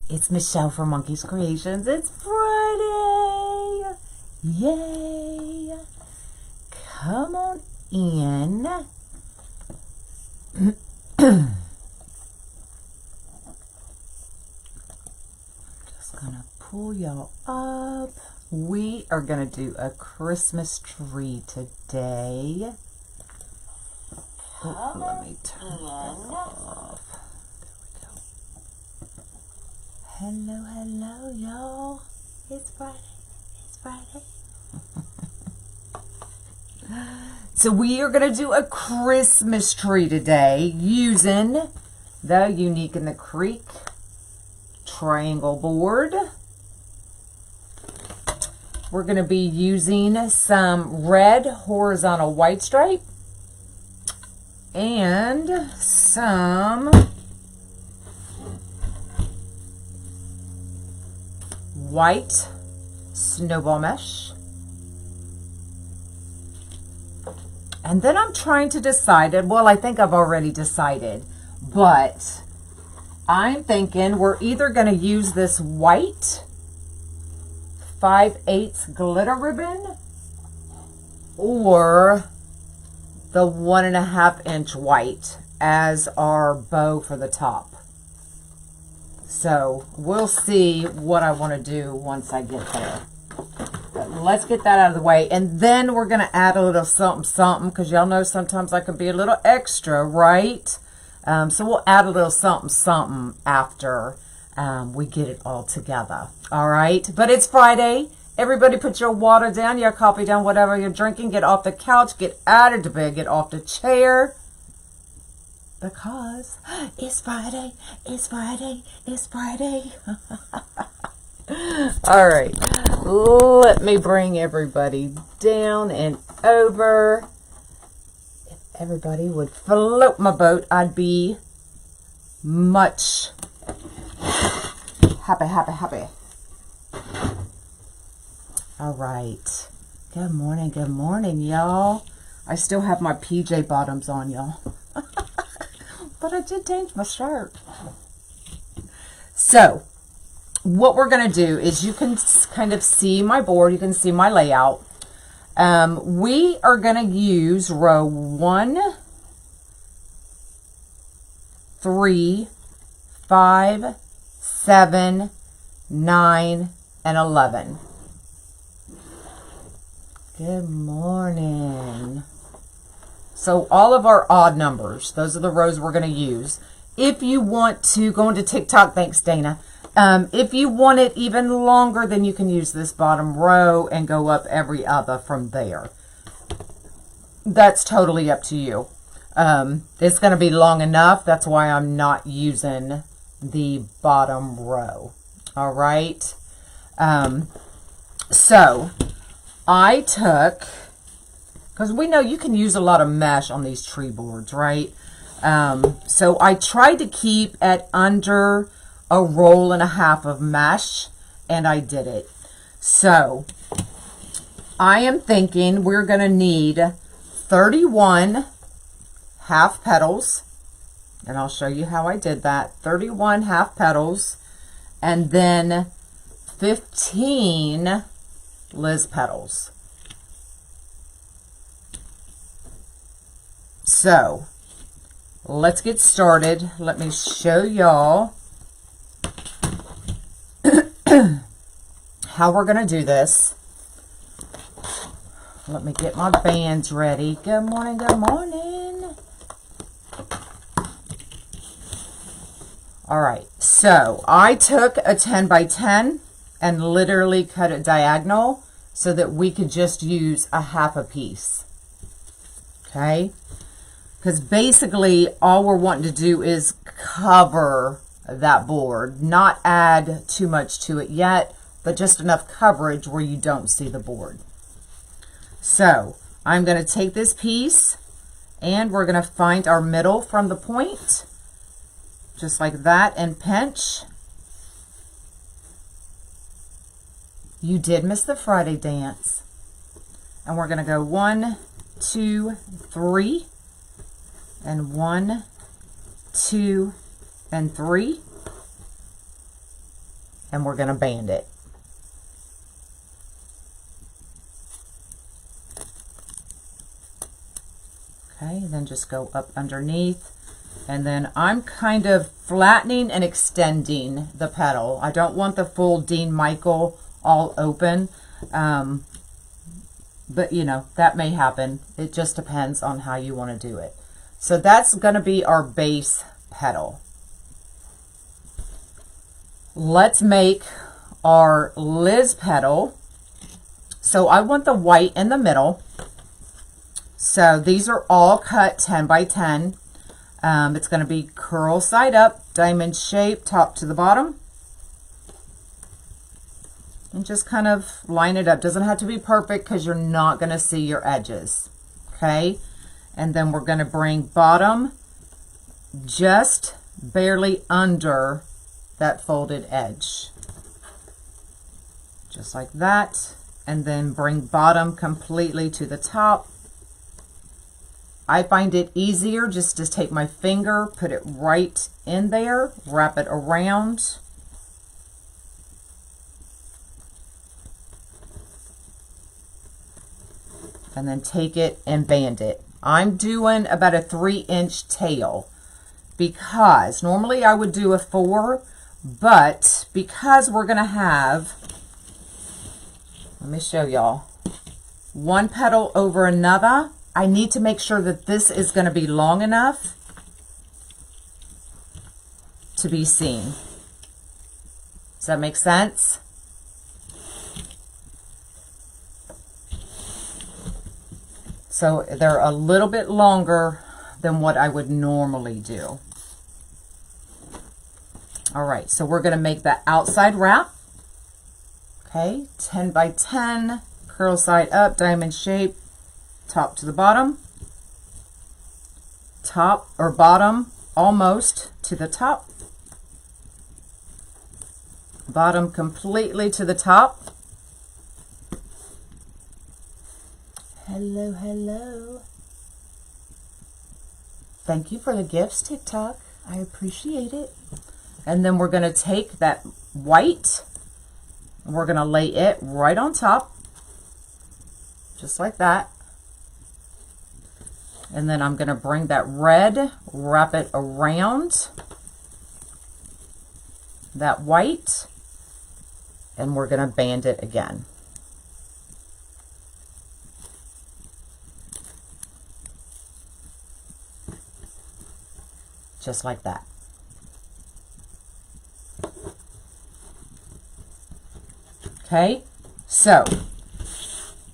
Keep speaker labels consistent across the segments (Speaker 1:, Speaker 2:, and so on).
Speaker 1: It's Michelle from Monkey's Creations. It's Friday! Yay! Come on in. Just gonna pull y'all up. We are gonna do a Christmas tree today. Oh, let me turn that off. Hello, hello, y'all. It's Friday. It's Friday. So we are going to do a Christmas tree today using the Unique in the Creek triangle board. We're going to be using some red horizontal white stripe and some white snowball mesh. And then I'm trying to decide, well, I think I've already decided, but I'm thinking we're either going to use this white 5/8 glitter ribbon or the 1.5 inch white as our bow for the top. So we'll see what I want to do once I get there. But let's get that out of the way. And then we're going to add a little something, because y'all know sometimes I can be a little extra, right? So we'll add a little something after we get it all together. All right? But it's Friday. Everybody put your water down, your coffee down, whatever you're drinking. Get off the couch. Get out of the bed. Get off the chair. Because it's Friday, it's Friday, it's Friday. All right, let me bring everybody down and over. If everybody would float my boat, I'd be much happy. All right, good morning, y'all. I still have my PJ bottoms on, y'all. But I did change my shirt. So, what we're going to do is you can kind of see my board. You can see my layout. We are going to use row 1, 3, 5, 7, 9, and 11. Good morning. So all of our odd numbers, those are the rows we're going to use. If you want to go into TikTok, thanks Dana. If you want it even longer, then you can use this bottom row and go up every other from there. That's totally up to you. It's going to be long enough. That's why I'm not using the bottom row. All right. So I took... because we know you can use a lot of mesh on these tree boards, right? So I tried to keep at under a roll and a half of mesh, and I did it. So I am thinking we're going to need 31 half petals, and I'll show you how I did that. 31 half petals, and then 15 Liz petals. So, let's get started. Let me show y'all how we're going to do this. Let me get my bands ready. Good morning, good morning. All right, so I took a 10 by 10 and literally cut it diagonal so that we could just use a half a piece. Okay? Because basically all we're wanting to do is cover that board, not add too much to it yet, but just enough coverage where you don't see the board. So I'm going to take this piece and we're going to find our middle from the point, just like that, and pinch. You did miss the Friday dance. And we're going to go 1, 2, 3. And 1, 2, and 3. and we're going to band it. Okay, then just go up underneath, and then I'm kind of flattening and extending the petal. I don't want the full Dean Michael all open, but you know, that may happen. It just depends on how you want to do it. So that's going to be our base petal. Let's make our Liz petal. So I want the white in the middle. So these are all cut 10 by 10. It's going to be curl side up, diamond shape, top to the bottom. And just kind of line it up. Doesn't have to be perfect because you're not going to see your edges. Okay. And then we're going to bring bottom just barely under that folded edge. Just like that. And then bring bottom completely to the top. I find it easier just to take my finger, put it right in there, wrap it around. And then take it and band it. I'm doing about a 3-inch tail because normally I would do a 4, but because we're going to have, let me show y'all, one petal over another, I need to make sure that this is going to be long enough to be seen. Does that make sense? So they're a little bit longer than what I would normally do. All right, so we're going to make the outside wrap. Okay, 10 by 10, curl side up, diamond shape, top to the bottom. Top or bottom almost to the top. Bottom completely to the top. Hello, hello. Thank you for the gifts, TikTok. I appreciate it. And then we're going to take that white and we're going to lay it right on top. Just like that. And then I'm going to bring that red, wrap it around that white, and we're going to band it again. Just like that. Okay, so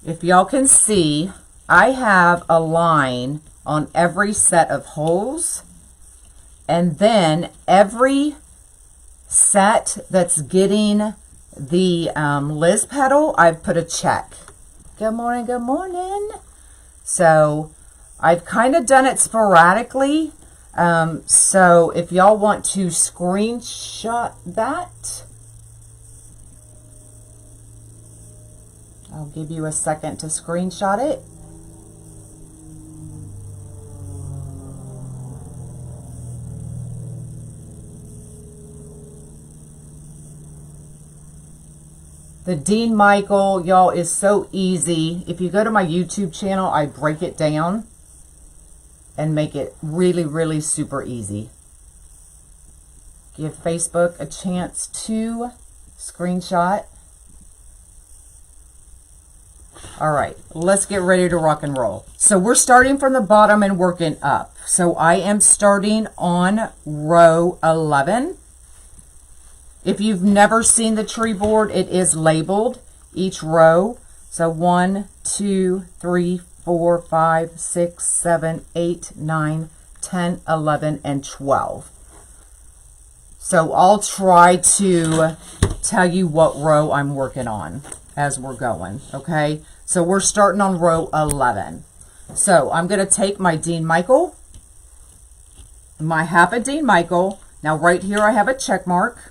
Speaker 1: if y'all can see, I have a line on every set of holes, and then every set that's getting the Liz petal, I've put a check. Good morning, good morning. So I've kind of done it sporadically. So if y'all want to screenshot that, I'll give you a second to screenshot it. The Dean Michael, y'all, is so easy. If you go to my YouTube channel, I break it down and make it really, really super easy. Give Facebook a chance to screenshot. All right, let's get ready to rock and roll. So we're starting from the bottom and working up. So I am starting on row 11. If you've never seen the tree board, it is labeled each row. So 1, 2, 3, 4, 5, 6, 7, 8, 9, 10, 11, and 12. So I'll try to tell you what row I'm working on as we're going, okay? So we're starting on row 11. So I'm going to take my Dean Michael, my half a Dean Michael. Now right here I have a check mark.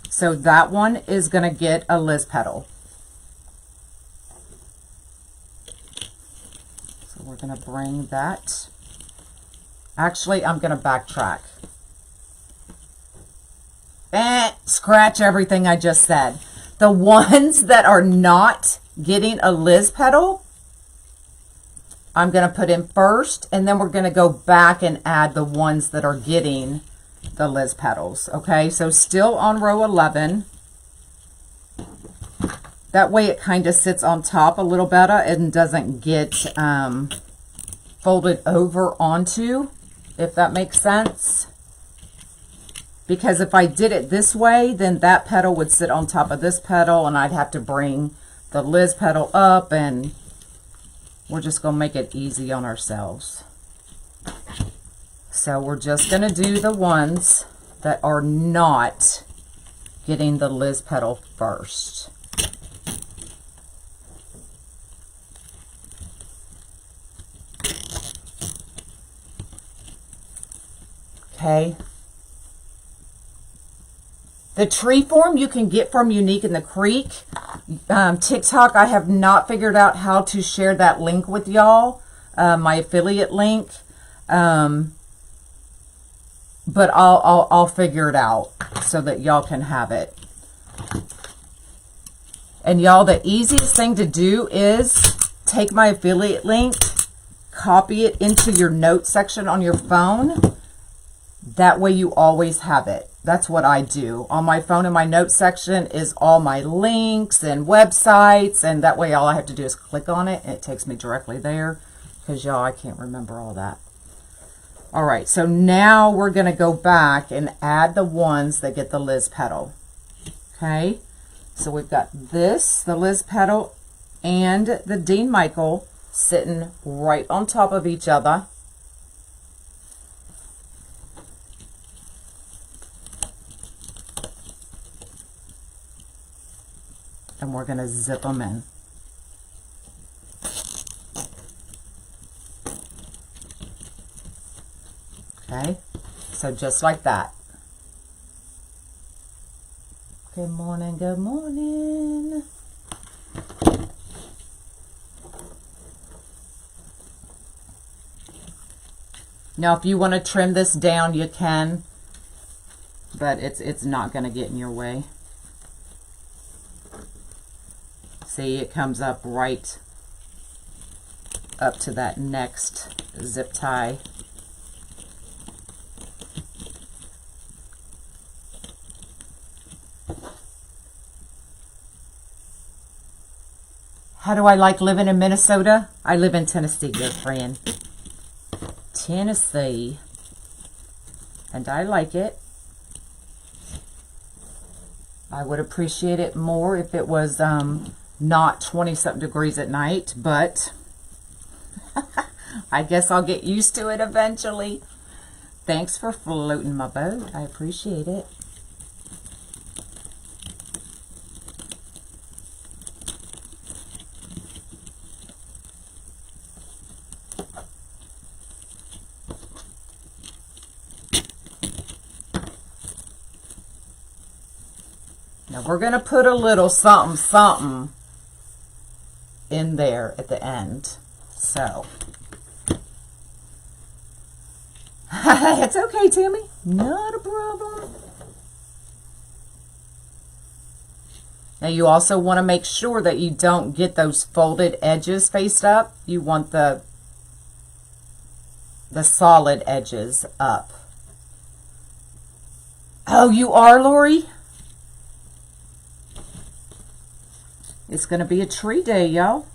Speaker 1: So that one is going to get a Liz petal. So we're going to bring that. Actually, I'm going to backtrack. scratch everything I just said. The ones that are not getting a Liz petal, I'm going to put in first, and then we're going to go back and add the ones that are getting the Liz petals. Okay, so still on row 11. That way it kind of sits on top a little better and doesn't get folded over onto, if that makes sense. Because if I did it this way, then that petal would sit on top of this petal, and I'd have to bring the Liz petal up, and we're just going to make it easy on ourselves. So we're just going to do the ones that are not getting the Liz petal first. Okay. The tree form you can get from Unique in the Creek. TikTok, I have not figured out how to share that link with y'all, my affiliate link. But I'll figure it out so that y'all can have it. And y'all, the easiest thing to do is take my affiliate link, copy it into your notes section on your phone. That way you always have it. That's what I do. On my phone in my notes section is all my links and websites, and that way all I have to do is click on it and it takes me directly there, because y'all, I can't remember all that. All right, so now we're going to go back and add the ones that get the Liz petal. Okay, so we've got this, the Liz petal, and the Dean Michael sitting right on top of each other. And we're going to zip them in. Okay, so just like that. Good morning, good morning. Now, if you want to trim this down, you can, but it's not going to get in your way. See, it comes up right up to that next zip tie. How do I like living in Minnesota? I live in Tennessee, dear friend. Tennessee. And I like it. I would appreciate it more if it was not 20-something degrees at night, but I guess I'll get used to it eventually. Thanks for floating my boat. I appreciate it. Now we're going to put a little something, something in there at the end. So, it's okay, Tammy. Not a problem. Now you also want to make sure that you don't get those folded edges faced up. You want the solid edges up. Oh, you are, Lori? It's going to be a tree day, y'all.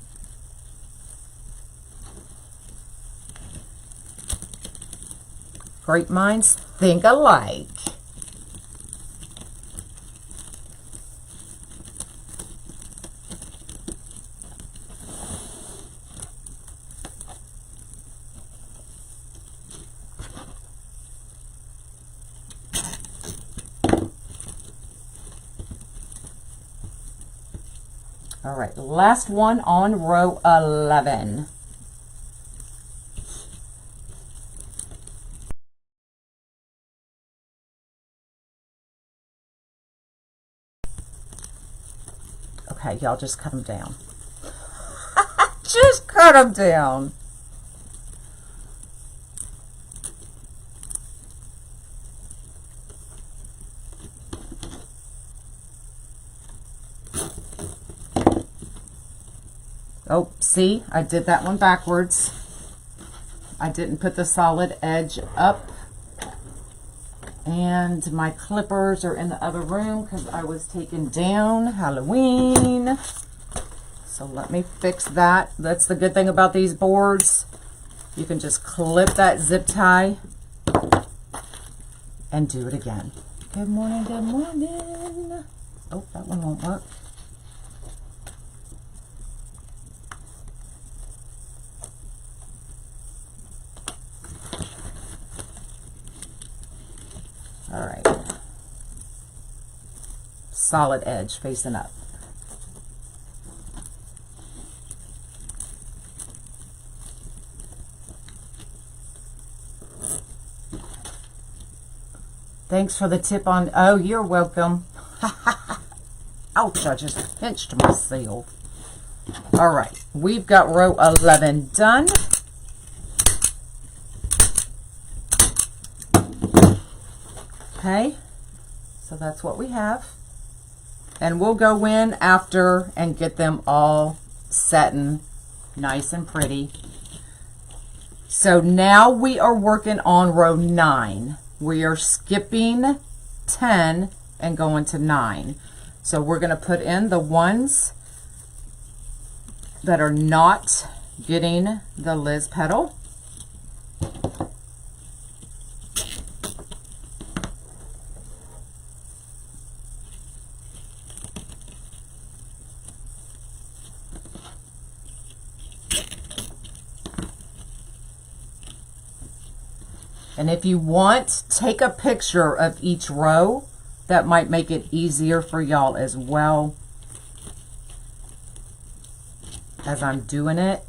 Speaker 1: Great minds think alike. All right, last one on row 11. Okay, y'all just cut them down. Just cut them down. Oh, see, I did that one backwards. I didn't put the solid edge up. And my clippers are in the other room because I was taking down Halloween. So let me fix that. That's the good thing about these boards. You can just clip that zip tie and do it again. Good morning, good morning. Oh, that one won't work. All right. Solid edge facing up. Thanks for the tip on, oh, you're welcome. Ouch, I just pinched myself. All right, we've got row 11 done. Okay, so that's what we have. And we'll go in after and get them all setting nice and pretty. So now we are working on row 9. We are skipping 10 and going to 9. So we're going to put in the ones that are not getting the Liz petal. And if you want, take a picture of each row. That might make it easier for y'all as well as I'm doing it.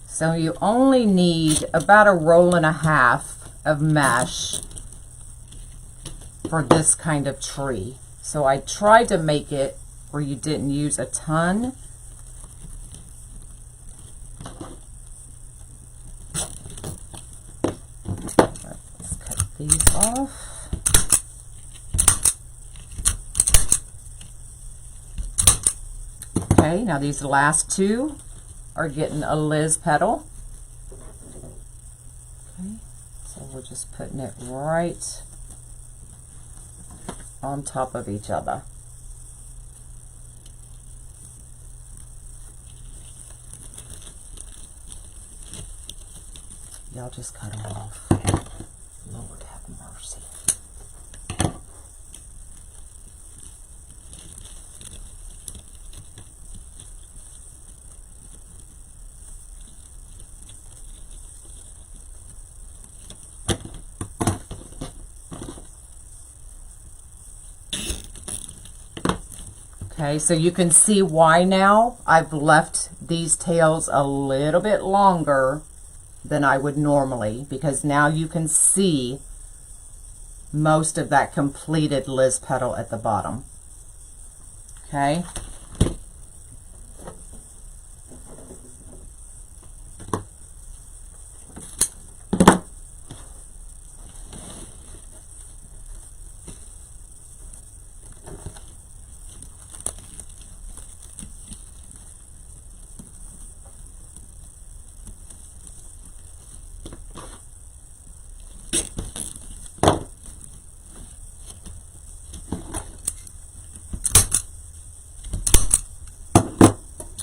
Speaker 1: So you only need about a roll and a half of mesh for this kind of tree. So I tried to make it where you didn't use a ton. Let's cut these off. Okay, now these last two are getting a Liz petal. Okay, so we're just putting it right on top of each other. Y'all just cut them off. Lord have mercy. Okay, so you can see why now I've left these tails a little bit longer than I would normally, because now you can see most of that completed Liz petal at the bottom. Okay.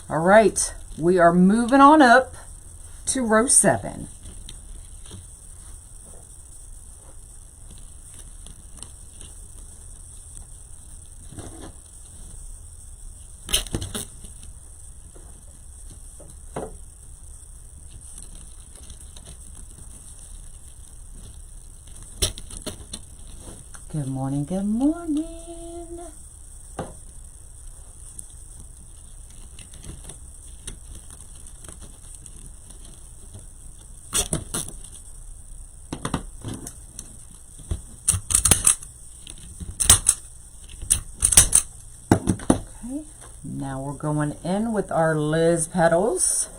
Speaker 1: All right, we are moving on up to row 7. Good morning, good morning. Now we're going in with our Liz petals.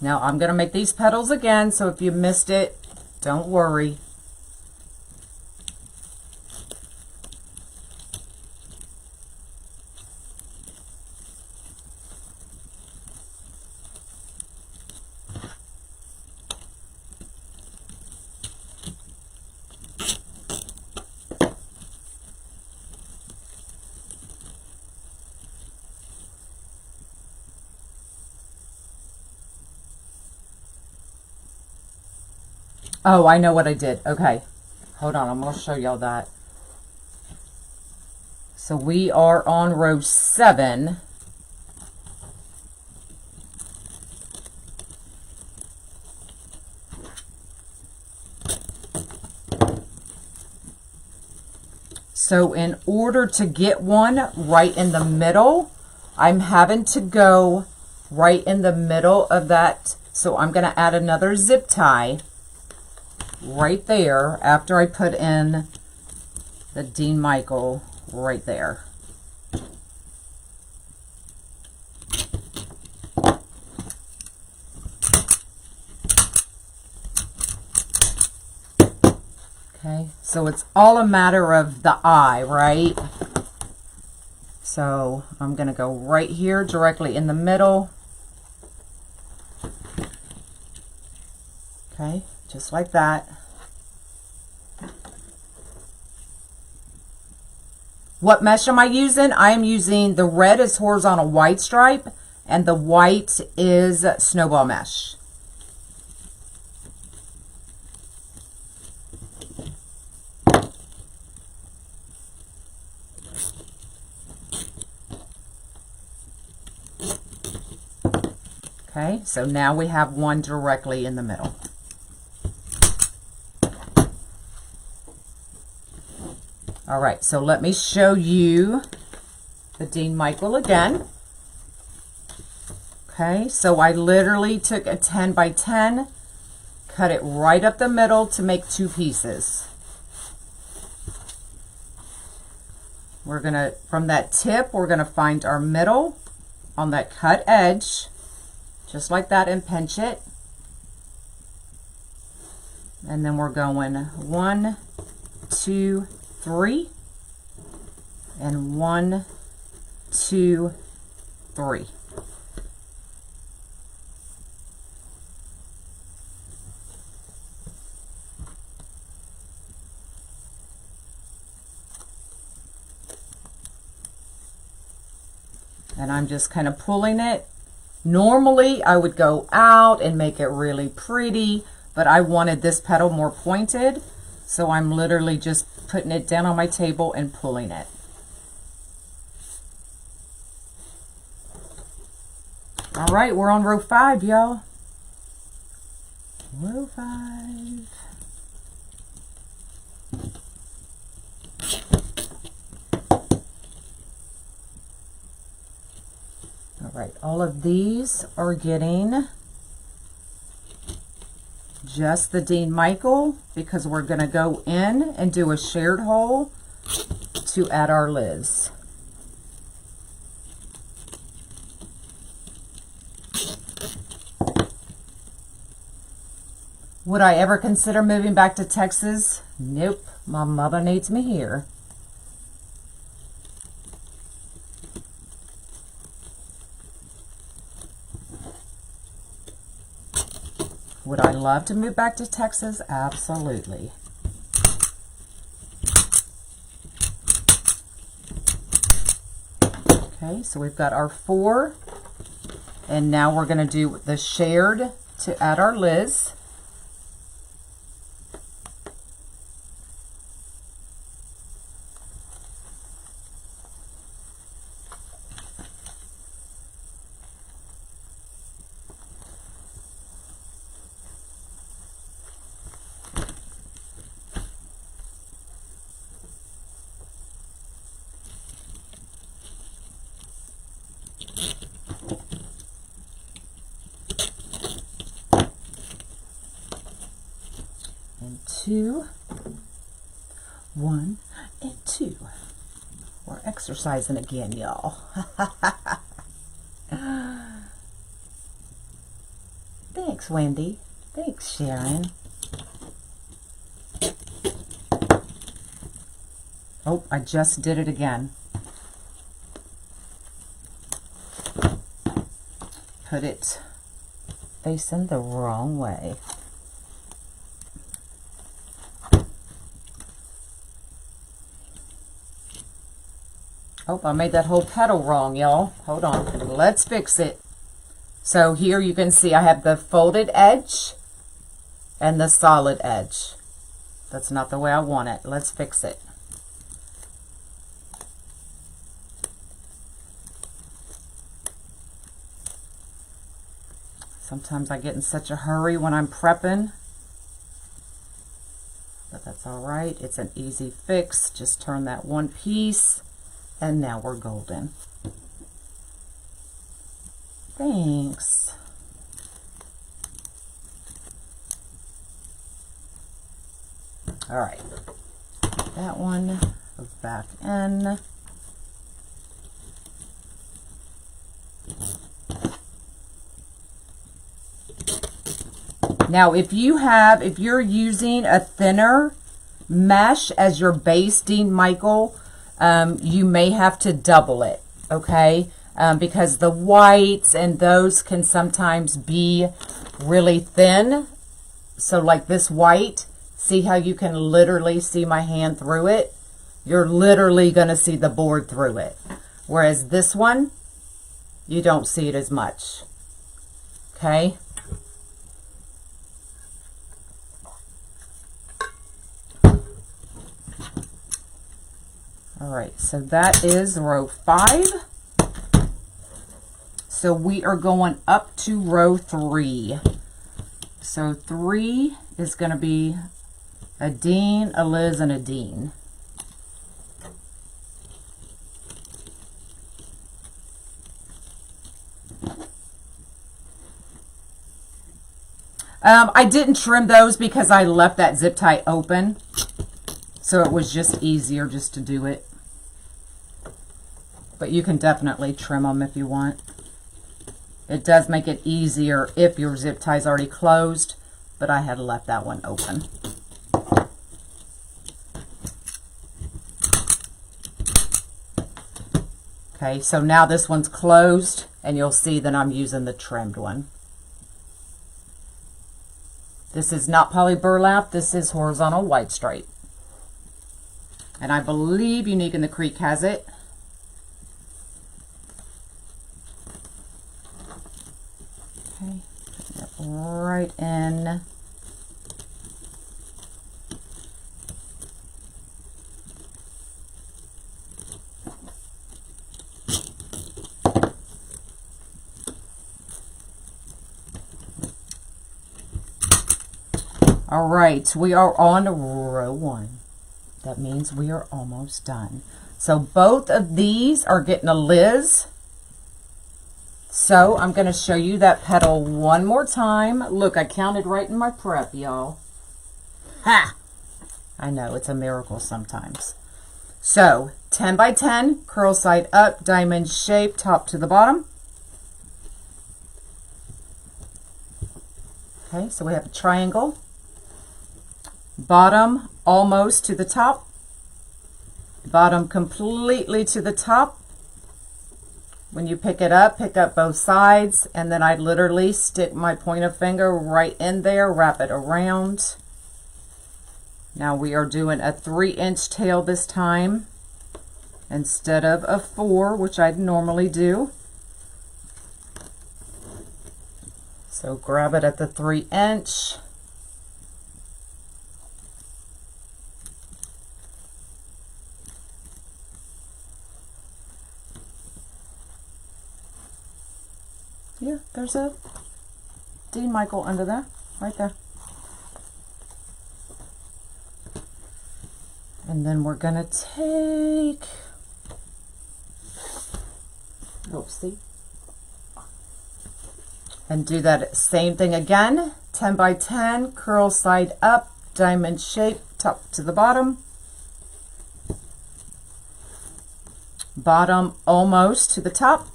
Speaker 1: Now I'm going to make these petals again, so if you missed it, don't worry. Oh, I know what I did. Okay. Hold on. I'm going to show y'all that. So we are on row 7. So in order to get one right in the middle, I'm having to go right in the middle of that. So I'm going to add another zip tie right there after I put in the Dean Michael right there. Okay, so it's all a matter of the eye, right? So I'm going to go right here directly in the middle. Okay, just like that. What mesh am I using? I am using the red is horizontal white stripe and the white is snowball mesh. Okay, so now we have one directly in the middle. All right, so let me show you the Dean Michael again. Okay, so I literally took a 10 by 10, cut it right up the middle to make 2 pieces. We're gonna, from that tip, we're gonna find our middle on that cut edge, just like that, and pinch it. And then we're going 1, 2, 3, and 1, 2, 3. And I'm just kind of pulling it. Normally I would go out and make it really pretty, but I wanted this petal more pointed, so I'm literally just putting it down on my table and pulling it. All right, we're on row 5, y'all. Row 5. All right, all of these are getting just the Dean Michael because we're going to go in and do a shared hole to add our lids. Would I ever consider moving back to Texas? Nope, my mother needs me here. Would I love to move back to Texas? Absolutely. Okay, so we've got our 4, and now we're going to do the shared to add our lids. And 2, 1, and 2. We're exercising again, y'all. Thanks, Wendy. Thanks, Sharon. Oh, I just did it again. Put it facing the wrong way. Oh, I made that whole petal wrong, y'all. Hold on. Let's fix it. So here you can see I have the folded edge and the solid edge. That's not the way I want it. Let's fix it. Sometimes I get in such a hurry when I'm prepping, but that's all right. It's an easy fix. Just turn that one piece, and now we're golden. Thanks. All right, that one goes back in. Now, if you're using a thinner mesh as your base, Dean Michael, you may have to double it, okay? Because the whites and those can sometimes be really thin. So like this white, see how you can literally see my hand through it? You're literally going to see the board through it. Whereas this one, you don't see it as much, okay? All right, so that is row 5. So we are going up to row 3. So 3 is going to be a Dean, a Liz, and a Dean. I didn't trim those because I left that zip tie open. So it was just easier just to do it. But you can definitely trim them if you want. It does make it easier if your zip tie is already closed, but I had left that one open. Okay, so now this one's closed, and you'll see that I'm using the trimmed one. This is not poly burlap, this is horizontal white stripe. And I believe Unique in the Creek has it. Okay, put it right in. All right, we are on row 1. That means we are almost done. So both of these are getting a Liz. So I'm going to show you that petal one more time. Look, I counted right in my prep, y'all. Ha! I know, it's a miracle sometimes. So 10 by 10, curl side up, diamond shape, top to the bottom. Okay, so we have a triangle. Bottom almost to the top, bottom completely to the top. When you pick up both sides, and then I literally stick my pointer finger right in there, wrap it around. Now we are doing a 3-inch tail this time instead of a 4, which I'd normally do. So grab it at the 3-inch. Yeah, there's a Dean Michael under there, right there. And then we're gonna take, oopsie, and do that same thing again. 10 by 10, curl side up, diamond shape, top to the bottom. Bottom almost to the top.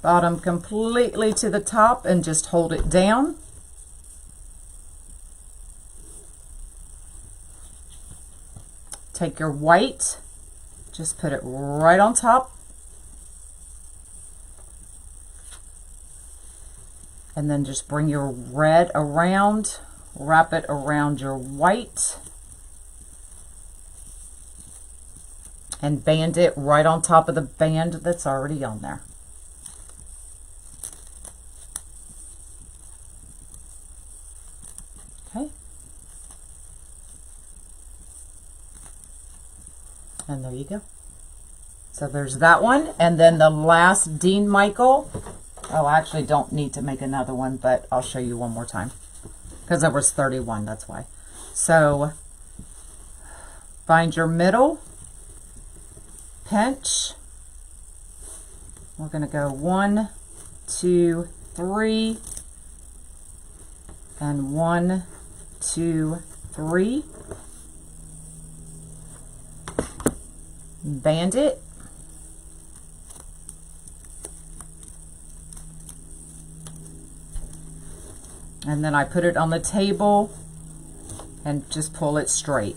Speaker 1: bottom completely to the top and just hold it down. Take your white, just put it right on top. And then just bring your red around, wrap it around your white, and band it right on top of the band that's already on there. Okay. And there you go. So there's that one. And then the last Dean Michael. Oh, I actually don't need to make another one, but I'll show you one more time. Because there was 31, that's why. So find your middle. Pinch. We're going to go 1, 2, 3. And 1, 2, 3. Band it. And then I put it on the table and just pull it straight.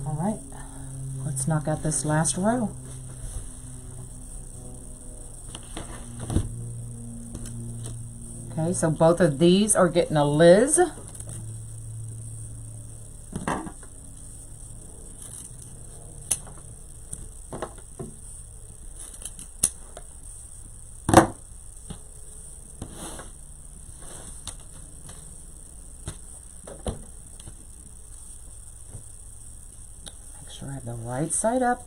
Speaker 1: All right, let's knock out this last row. Okay, so both of these are getting a Liz. I have the right side up.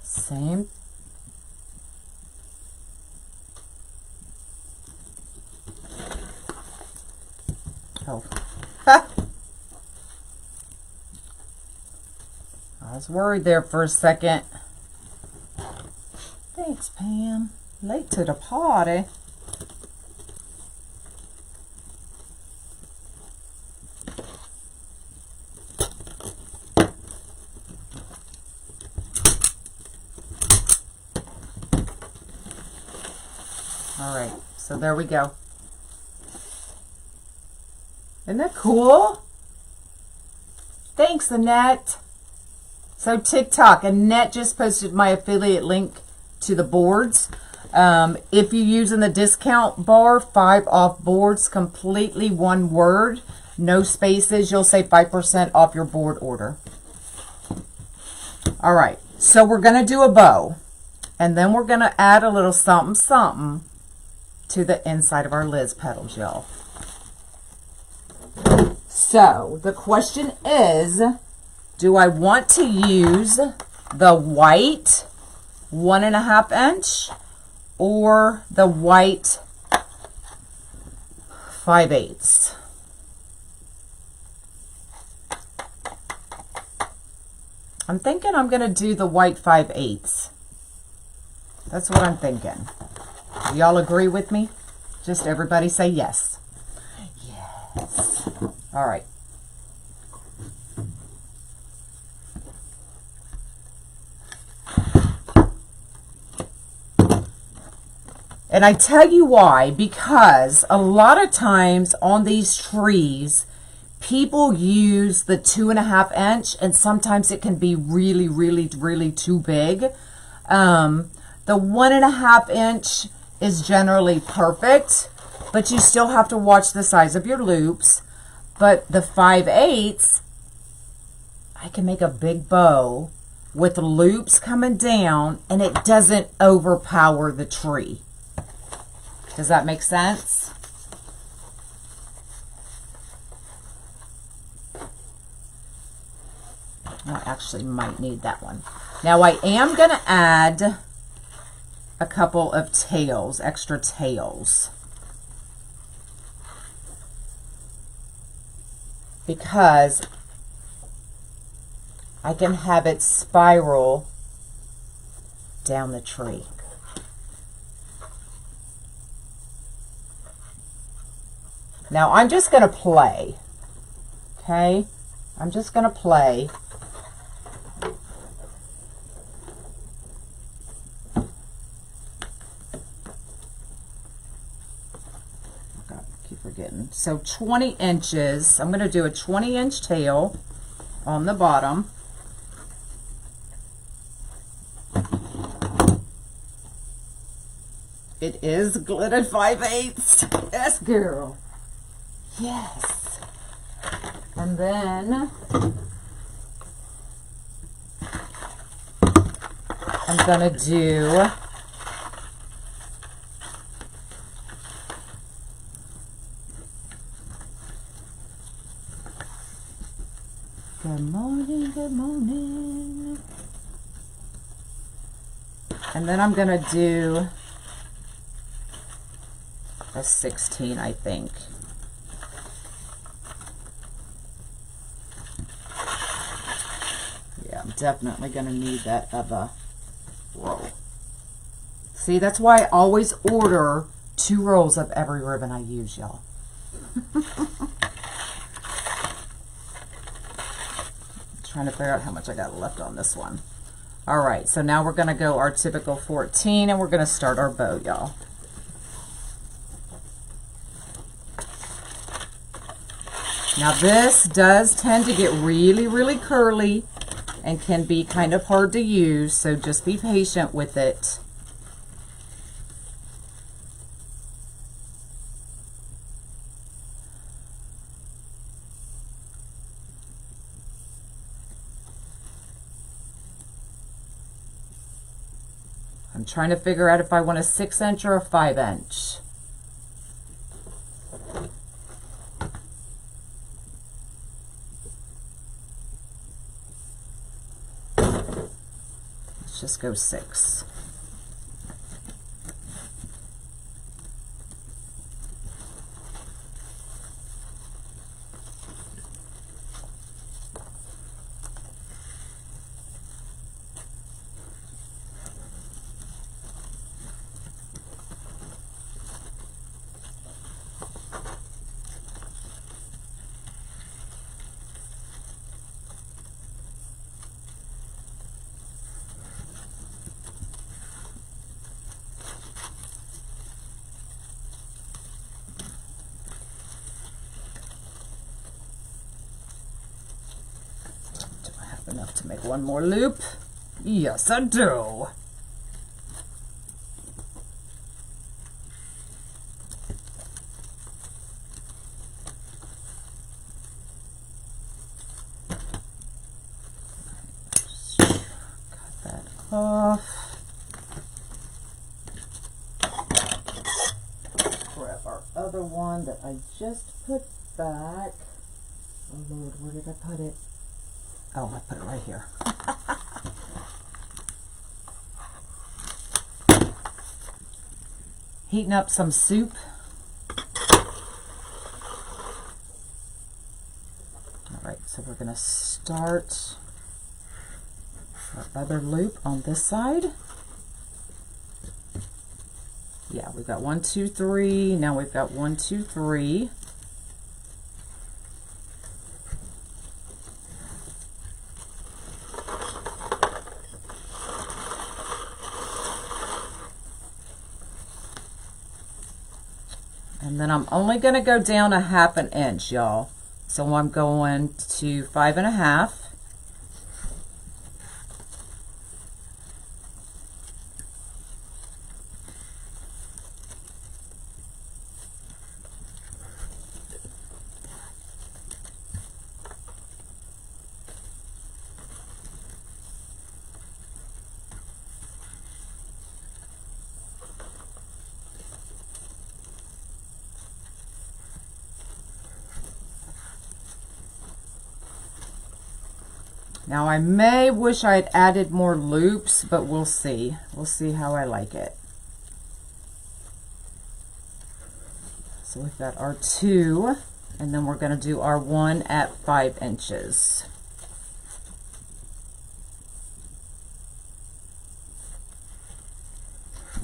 Speaker 1: Same. Oh. I was worried there for a second. Thanks, Pam. Late to the party. All right, so there we go. Isn't that cool? Thanks, Annette. So TikTok, Annette just posted my affiliate link to the boards. If you're using the discount bar, 5 off boards, completely one word, no spaces, you'll save 5% off your board order. All right, so we're going to do a bow, and then we're going to add a little something something to the inside of our Liz petals, y'all. So the question is, do I want to use the white 1.5 inch or the white 5/8? I'm thinking I'm going to do the white 5/8. That's what I'm thinking. Do y'all agree with me? Just everybody say yes. Yes. All right. And I tell you why, because a lot of times on these trees, people use the 2.5 inch, and sometimes it can be really, really, really too big. The 1.5 inch is generally perfect, but you still have to watch the size of your loops. But the 5/8, I can make a big bow with loops coming down, and it doesn't overpower the tree. Does that make sense? I actually might need that one. Now I am going to add a couple of tails, extra tails. Because I can have it spiral down the tree. Now I'm just going to play, okay? I'm just going to play. Keep forgetting. So 20 inches. I'm going to do a 20-inch tail on the bottom. It is glittered 5/8. Yes, girl. Yes. And then I'm going to do good morning, good morning. And then I'm going to do a 16, I think. Yeah, I'm definitely going to need that other roll. See, that's why I always order 2 rolls of every ribbon I use, y'all. Trying to figure out how much I got left on this one. All right, so now we're going to go our typical 14, and we're going to start our bow, y'all. Now this does tend to get really, really curly and can be kind of hard to use, so just be patient with it. I'm trying to figure out if I want a 6-inch or a 5-inch. Let's just go 6. Enough to make one more loop? Yes, I do. All cut that off. Grab our other one that I just put back. Oh Lord, where did I put it? Oh, I put it right here. Heating up some soup. All right, so we're going to start our other loop on this side. Yeah, we've got 1, 2, 3. Now we've got 1, 2, 3. And then I'm only going to go down a 1/2 inch, y'all. So I'm going to 5 1/2. Now I may wish I had added more loops, but we'll see. We'll see how I like it. So we've got our 2, and then we're going to do our 1 at 5 inches.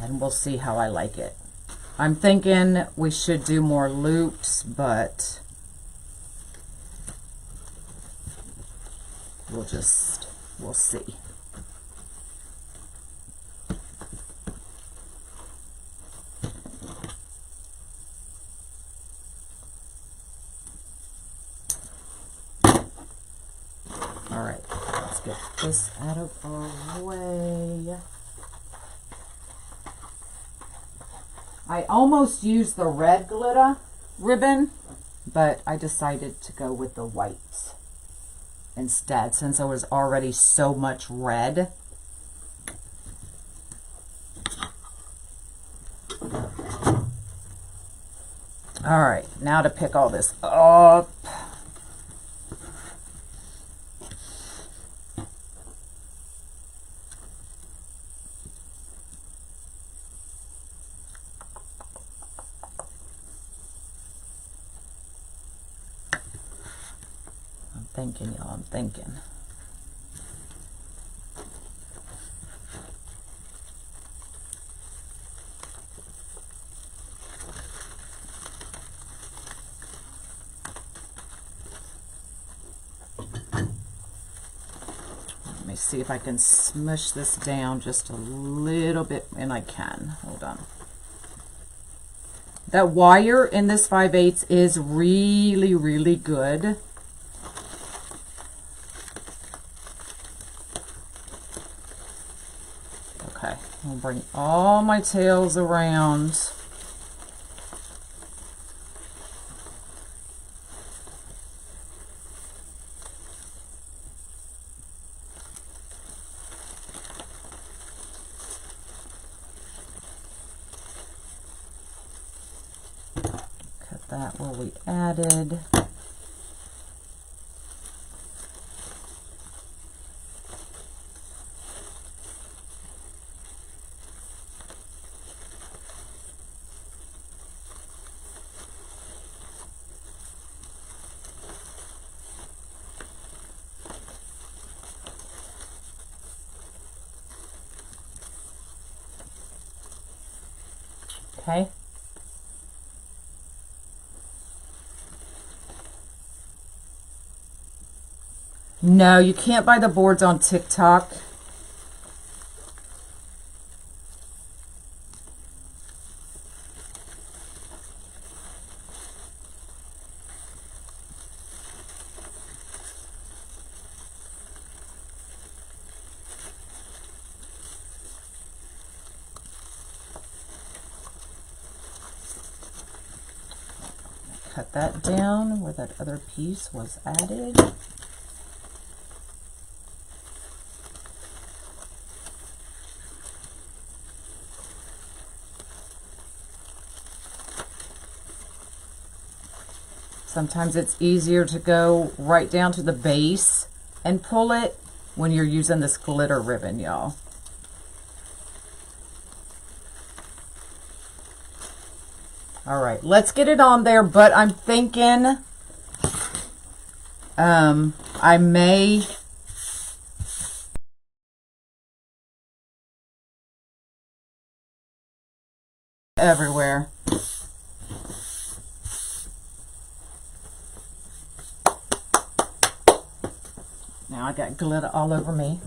Speaker 1: and we'll see how I like it. I'm thinking we should do more loops, but we'll see. All right, let's get this out of our way. I almost used the red glitter ribbon, but I decided to go with the white instead since there was already so much red. All right, now to pick all this up. Thinking, y'all, I'm thinking. Let me see if I can smush this down just a little bit, and I can. Hold on. That wire in this 5/8 is really, really good. Okay, I'll bring all my tails around. Cut that where we added. Okay. No, you can't buy the boards on TikTok. Cut that down where that other piece was added. Sometimes it's easier to go right down to the base and pull it when you're using this glitter ribbon, y'all. All right, let's get it on there, but I'm thinking I may everywhere. Now I got glitter all over me.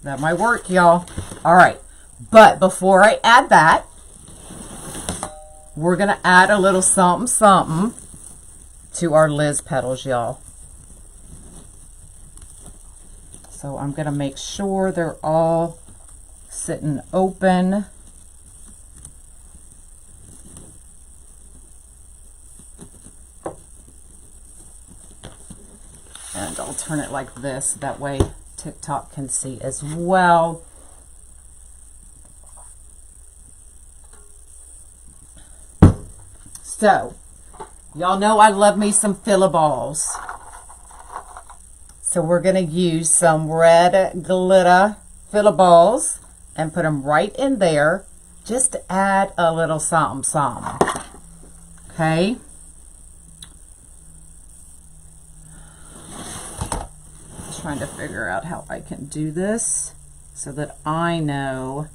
Speaker 1: That might work, y'all. All right, but before I add that, we're gonna add a little something something to our Liz petals, y'all. So I'm gonna make sure they're all sitting open. And I'll turn it like this, that way TikTok can see as well. So, y'all know I love me some filler balls. So we're going to use some red glitter filler balls and put them right in there just to add a little something something. Okay? trying to figure out how I can do this so that I know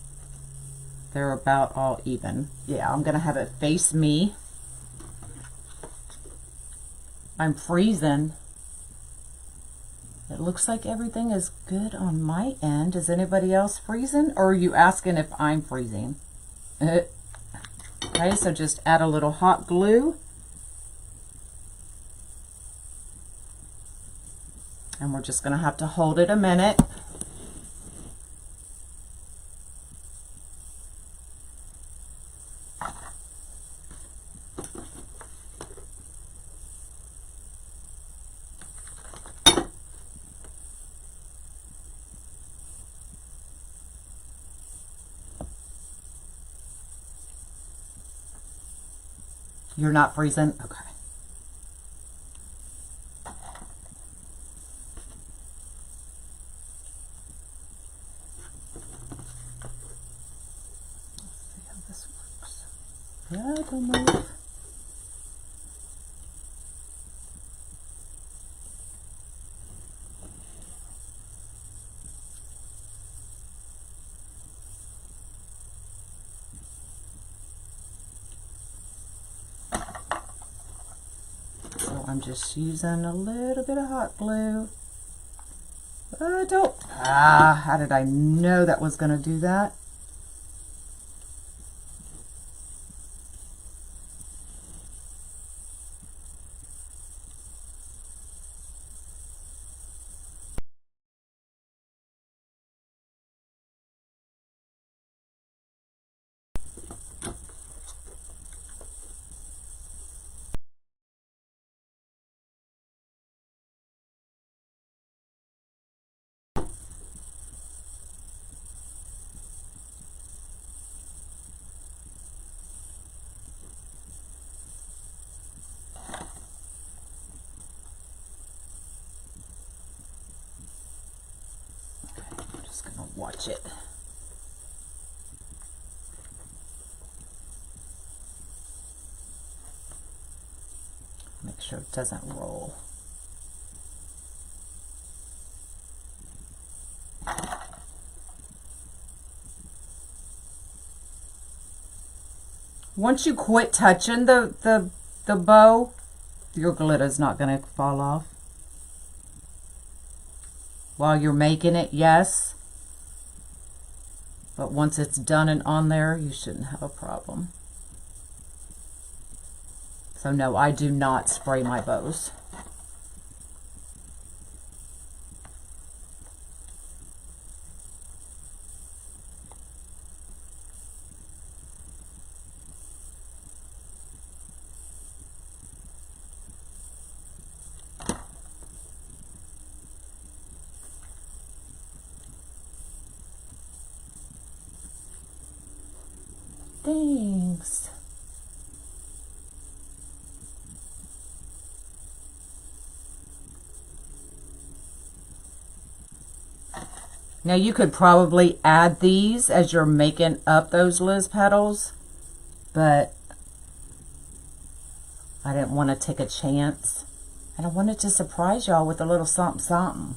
Speaker 1: they're about all even. Yeah, I'm gonna have it face me. I'm freezing. It looks like everything is good on my end. Is anybody else freezing, or are you asking if I'm freezing? Okay, so just add a little hot glue. And we're just gonna have to hold it a minute. You're not freezing? Okay. Let's see how this works. Yeah, don't move. I'm just using a little bit of hot glue. How did I know that was going to do that? Watch it. Make sure it doesn't roll. Once you quit touching the bow, your glitter's not going to fall off. While you're making it, yes. But once it's done and on there, you shouldn't have a problem. So no, I do not spray my bows. Thanks. Now you could probably add these as you're making up those Liz petals, but I didn't want to take a chance. And I wanted to surprise y'all with a little something something.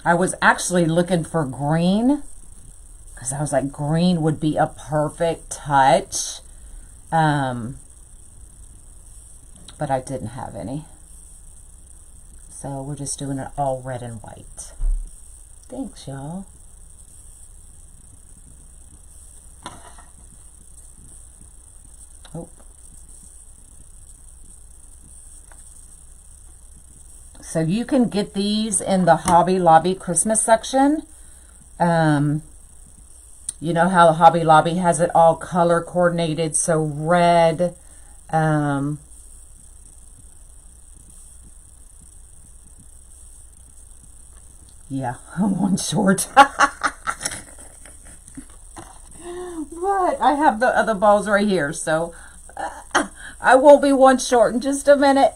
Speaker 1: I was actually looking for green because I was like, green would be a perfect touch. But I didn't have any. So we're just doing it all red and white. Thanks, y'all. Oh. So you can get these in the Hobby Lobby Christmas section. You know how Hobby Lobby has it all color coordinated, so red, Yeah, I'm one short. But I have the other balls right here, so I won't be one short in just a minute.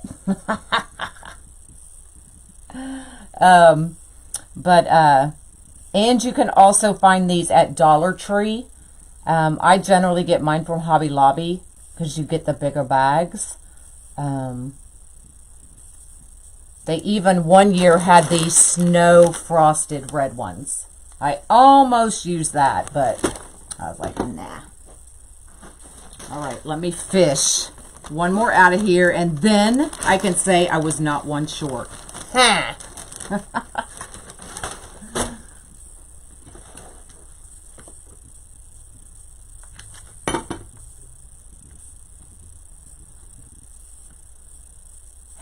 Speaker 1: And you can also find these at Dollar Tree. I generally get mine from Hobby Lobby because you get the bigger bags. They even one year had these snow frosted red ones. I almost used that, but I was like, nah. All right, let me fish one more out of here, and then I can say I was not one short. Ha!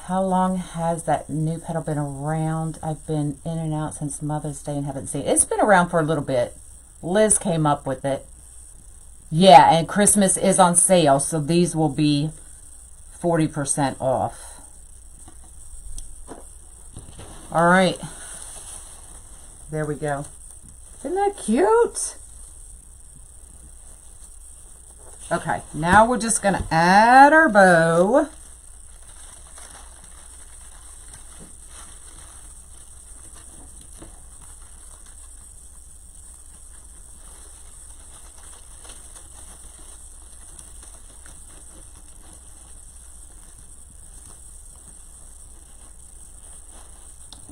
Speaker 1: How long has that new petal been around? I've been in and out since Mother's Day and haven't seen it. It's been around for a little bit. Liz came up with it. Yeah, and Christmas is on sale, so these will be 40% off. All right. There we go. Isn't that cute? Okay, now we're just going to add our bow.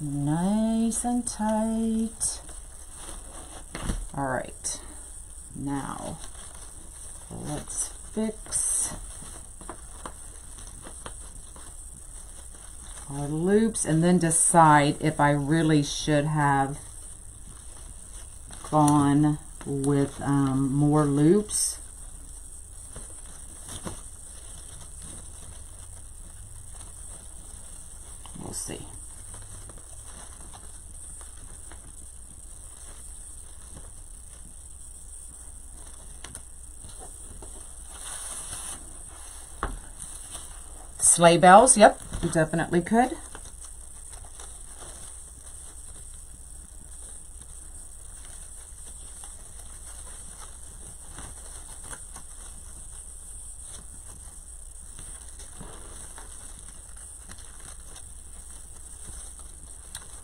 Speaker 1: Nice and tight. All right, now let's fix our loops and then decide if I really should have gone with more loops. We'll see. Sleigh bells, yep, you definitely could.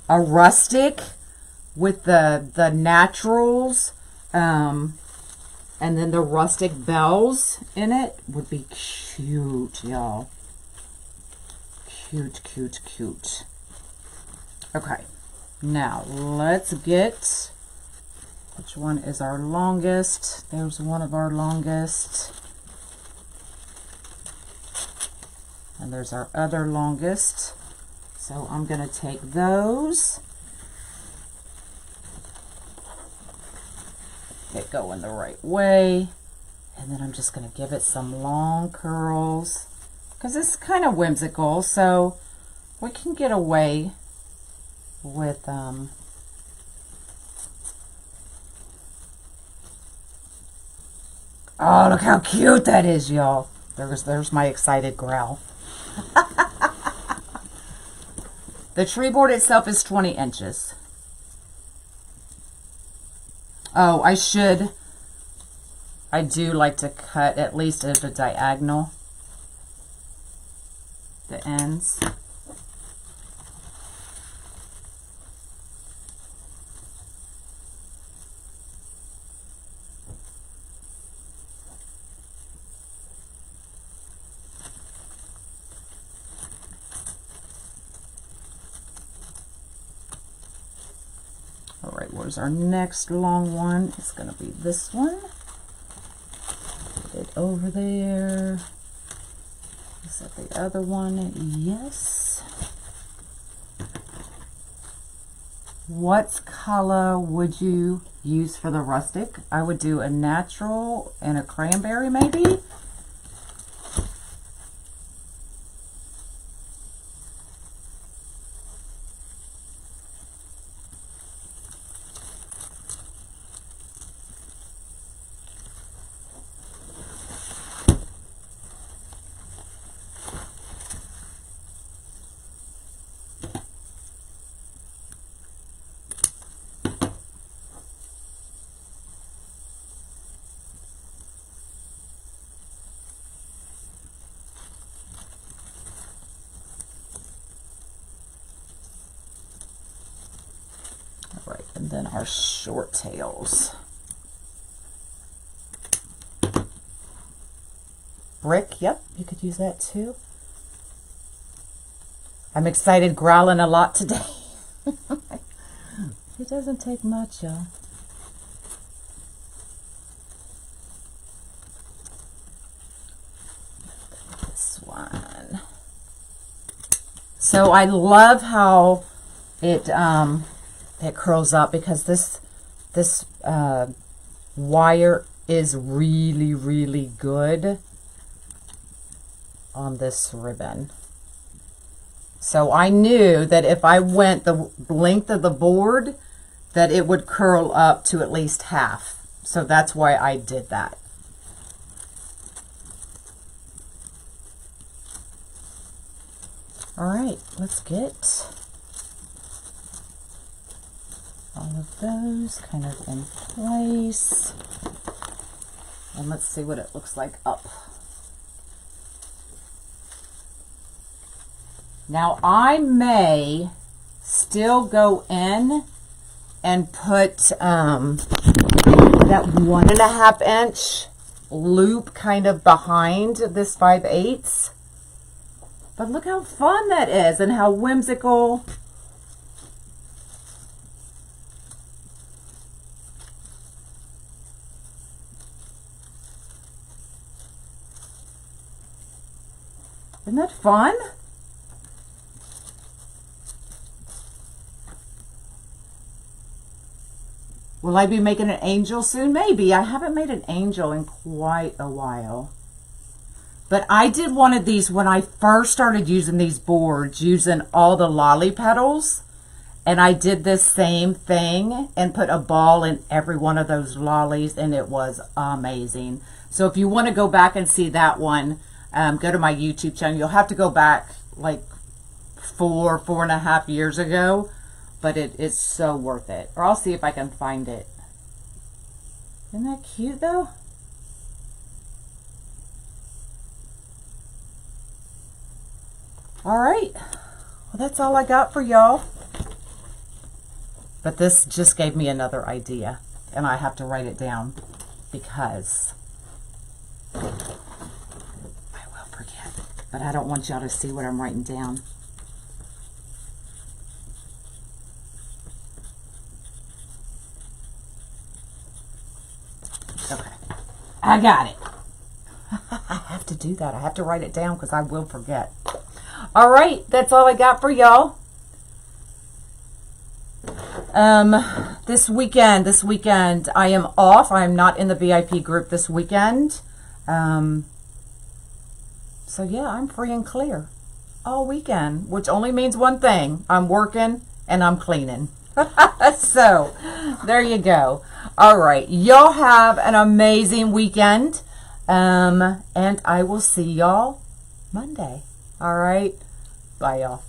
Speaker 1: A rustic with the naturals, and then the rustic bells in it would be cute, y'all. Cute, cute, cute. Okay, now let's get, which one is our longest? There's one of our longest. And there's our other longest. So I'm going to take those, get going the right way, and then I'm just going to give it some long curls because it's kind of whimsical, so we can get away with oh, look how cute that is, y'all. There's my excited growl. The tree board itself is 20 inches. Oh, I do like to cut at least at the diagonal, the ends. All right, where's our next long one? It's going to be this one. Put it over there. Is that the other one? Yes. What color would you use for the rustic? I would do a natural and a cranberry maybe. our short tails. Brick, yep, you could use that too. I'm excited, growling a lot today. It doesn't take much, y'all. This one. So I love how it curls up, because this wire is really, really good on this ribbon. So I knew that if I went the length of the board, that it would curl up to at least half. So that's why I did that. All right, let's get all of those kind of in place. And let's see what it looks like up. Now I may still go in and put that 1.5 inch loop kind of behind this 5/8. But look how fun that is and how whimsical. Isn't that fun? Will I be making an angel soon? Maybe. I haven't made an angel in quite a while. But I did one of these when I first started using these boards, using all the lolly petals. And I did this same thing and put a ball in every one of those lollies, and it was amazing. So if you want to go back and see that one, go to my YouTube channel. You'll have to go back like 4.5 years ago. But it is so worth it. Or I'll see if I can find it. Isn't that cute though? All right. Well, that's all I got for y'all. But this just gave me another idea. And I have to write it down because I will forget. But I don't want y'all to see what I'm writing down. Okay, I got it. I have to do that. I have to write it down because I will forget. All right, that's all I got for y'all. This weekend, I am off. I am not in the VIP group this weekend. So yeah, I'm free and clear all weekend, which only means one thing. I'm working and I'm cleaning. So there you go. All right, y'all have an amazing weekend, and I will see y'all Monday. All right, bye y'all.